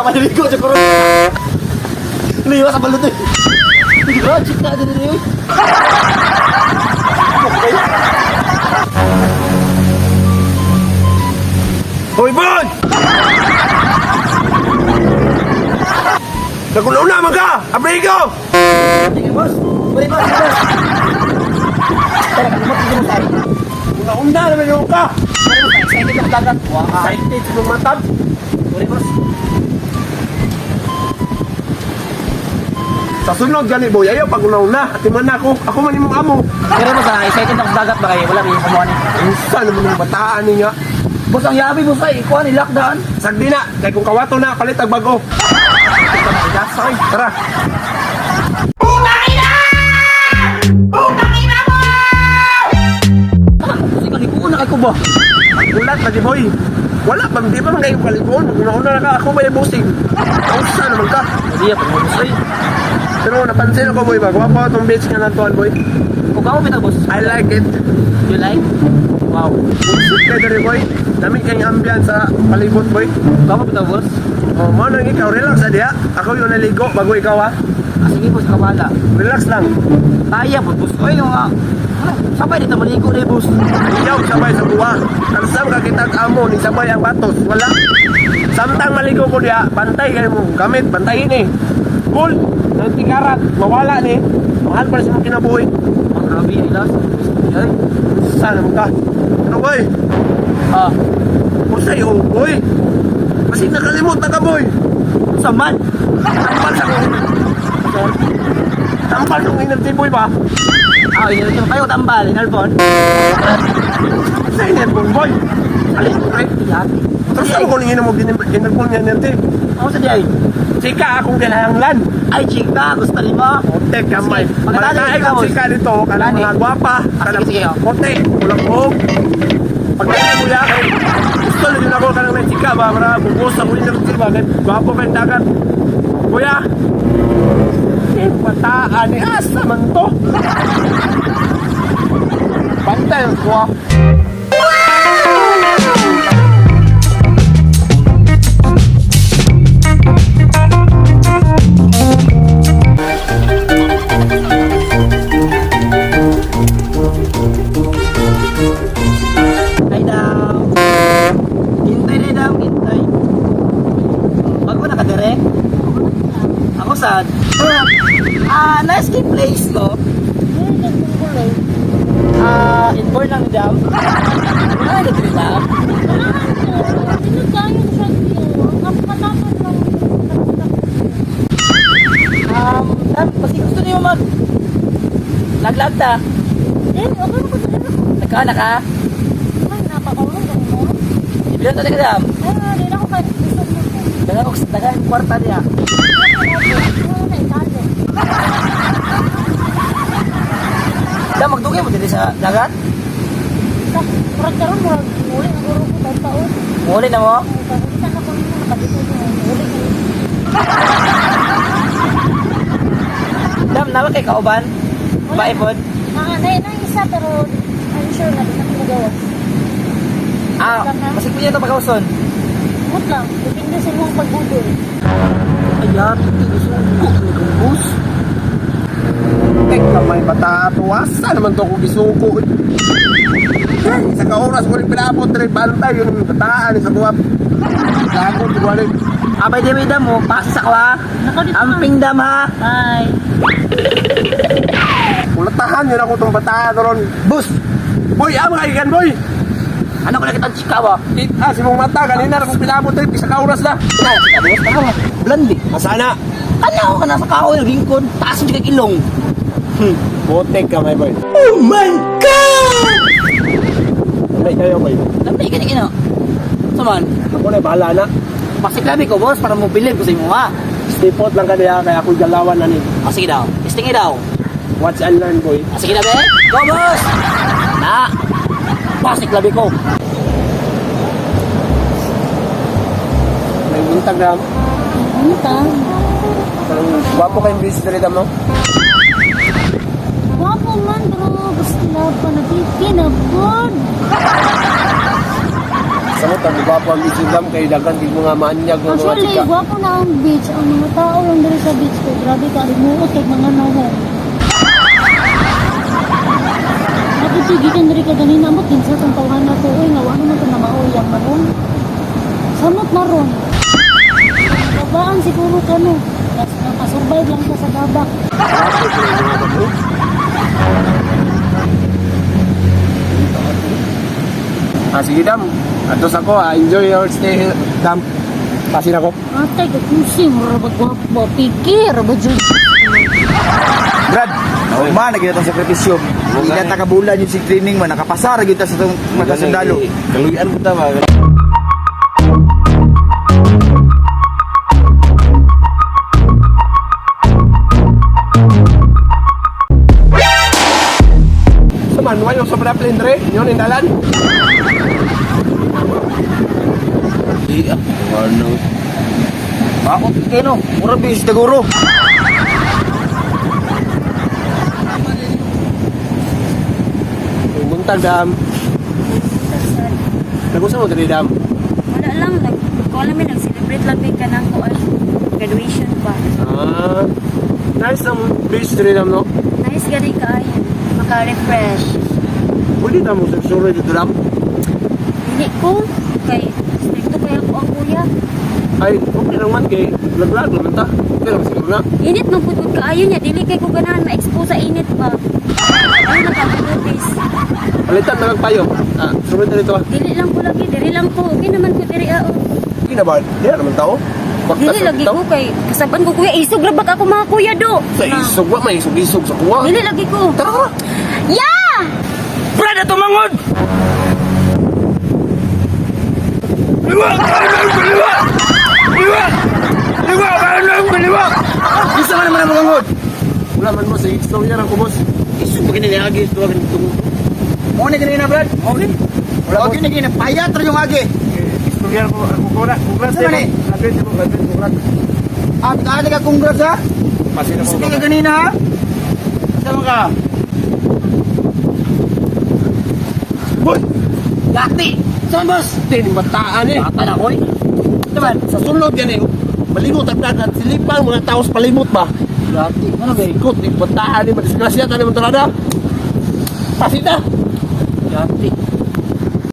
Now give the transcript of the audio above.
Sama niligo sa kurot. Liwas sa balot eh. Hindi ba? Check na din rin. Hoy, Bon! Naguna-una man ka! Abrigo! Sige, boss. Bari, boss. Tara, kumot din tayo. Una-una naman yung ka! Excited ang dagat. Excited sa matag. Bari, boss. Sa sunod gani, boy. Ayaw, pag una-una. Atiman na ako. Ako man imong amo. Pero boss, excited ang dagat ba kayo? Wala, may kumuha ni. Isa naman yung bataan niya. Boss, ang yabi, boss ay. Ikuha ni lockdown. Sagdi na. Kaya kung kawato na, palit ang bago. Sakay. Tara. Kasi kalikuan na kayo ba? Ulat lagi, boy. Wala pa, di pa man kayo kalikuan. Una-una na ka, ako ba yung bossing? Kausa naman ka. Hindi ako, boss ay. Pero napansin ako, boy, ba? Gwapo itong beach nga nantuan, boy. Kung ako bitaw, boss. I like it. You like? Wow. Bullshit ka dali, boy. Dami kayong ambiance sa palibot, boy. Kung ako bitaw, boss. Oh, mo nang ikaw, relax adiya. Ako yung naligo bago ikaw, ha. Sige, boss, kabala. Relax lang. Kaya po, boss. Ay, yung sabay dito maligo na boss. Iyaw, sabay sa buwa. Kansam ka kitang amo, ni sabay ang batos. Wala. Samtang maligo ko diya, bantay kayo mo. Gamit, bantayin eh. Cool. Nang tikarat, mawala ni. Mahal pa rin sa mga kinabuhi. Ang grabe yung ilas. Ay, Sana mo ka. Ano, boy? ah, Kusay, oh, boy. Kasi nakalimutan ka, boy. saman. Tampal sa kong Tampal kong energy, boy ba? Ah, yun yung kayo tambal, inalpon. Sa energy, boy. Alin, boy. Yati. Terus ako kung nangin mo ginagpon niya energy. Ako sa diay. Sika akong kinahanglan. Ay, chika, gusto ni mo. Kote, kamay. Sige, pagkatali Pagkatali ikaw, kong sika dito, kanang Lani. mga gwapa. Kanang sige, oh. kote, kulang-kulang. Pagkatali ko yan, gusto nyo ako kanang may sika ba? Para bubos ako energy ba? Gwapo kayong dagat. Kuya, pataan ni asa man to. Pantay ang kuha. Ay daw. Hintay na daw, hintay. Bago na ka dire? Ako sad. Nice key place ko. Inborn lang daw. Ay, nagkiri daw. Pasti gusto niyo mag laglag ta. Nagkana ka? Ibilan ta ka dam. Dagan kwarta niya. Dam, magdugay mo dito sa dagat? Muli na mo? Dam, naman kay kauban? Bae po? isa pero I'm sure na di na magawas. Masig po niya ito pagkauson. Good lang, depende sa imong pagbudol. Ayan, gusto mo bus. Tek na may bata ato. Asa naman to kung gisuko. Ay, sa ka-oras ko rin pinapot rin. Bantay yung bataan sa buwap. Lakot, igualin. Abay di may dam mo, pasa ko ha. Amping dam ha. Bye. Ulatahan yun ako itong bataan ron. Bus! Boy, ama kaigan, boy. Ano ko nakita ang chika ba? Si mong mata, kanina na kung pinapot rin. Isa ka-oras na. Bus na mo. Blandi. Masana. Ano ka nasa kao yung lingkod? Taas yung ilong. Botek ka, my boy. Oh my God! May kayo, boy. Lamay ka na Saman, Ako na, bahala na. pasiklabi ko boss para mo bilib ko sa imo ha. Stipot lang ka niya, kaya ako'y galawan na ni. Sige daw. Testing daw. Watch and learn, boy. Sige na be. Go boss! Na! Pasiklabi ko. May Instagram. Ano ka? Parang guwapo kayong busy na rin, no? Wapo man bro, gusto na pa na pinapon. Samot ang gwapo ang Instagram kay dagan kay mga maanyag nga mga Actually, chika. gwapo na ang beach. Ang mga tao lang dito sa beach ko. Grabe ka, limuot kay mga nahong. Napitigikan diri ka ganina mo, kinsa kang tawahan na to. Uy, nga wala naman ito na mauyang na ron. Samot na ron. Babaan siguro ka no. Tapos nakasurvive lang ka sa gabak. Gwapo ko yung mga bako. Sige Dam, atos ako enjoy your stay Dam. Pasin ako. Atay, kakusing. Rabat gwapo. Pikir. Rabat dyan. Brad, man naging itong sakripisyo. Ilan takabulan yung sig training man nakapasar gyud ta sa itong mga sundalo. Kaluyan mo ta ba? Saman, wayo sa mga plane dre, yun yung dalan. Iya, ano. Ako kino, mura bis siguro. Buntag Dam. Nagusa mo dre Dam. Wala lang, nag-celebrate lang may kanang kuan, graduation ba. Ah, nice ang beach dre Dam no? Nice gani kaayo, maka-refresh. Pwede na mo sa sure dito Dam. Hindi ko, kay stricto kaya ko ang kuya. Ay, okay lang man kay vlog-vlog naman ta. Pero siguro na. Init man pud kaayo niya, dili kay ko ganahan ma-expose sa init ba. Ano nakapag-notice? Palitan na lang tayo. Ah, sure dito ah. Dili lang ko lagi, dili lang ko. Okay naman ko diri ao. Hindi na ba? Hindi na naman tao. Baktas Dili lagi tao. ko kay kasaban ko kuya, isog ra bak ako mga kuya do. Sa isog ba? May isog-isog sa kuwa. Dili lagi ko. Tara! Yeah! Brad, ito mangod! Liwa! Liwa! Liwa! Liwa! Liwa! Isa man naman ang magangod. Wala man mo sa istorya ng kubos. Isu begini ni agi itu akan tunggu. Mau ni ganina Brad? Mau ni. Wala mo gini payat ra yung agi. Istorya ko kukulat. Kukulat Sama ni? Kukulat. At ada ka congrats ha? Pasin ako. Sige ka ganina ha? Sama ka. Boy! Lati. Saan boss? Tin, bataan eh. Bata na koy. Naman, sa sulod yan eh. Malimot ang dagat. Silipang mga tao sa palimot ba? Lati. Ano ba ikot? Bataan eh. Madisgrasya ka naman talaga. Pasin na. Lati.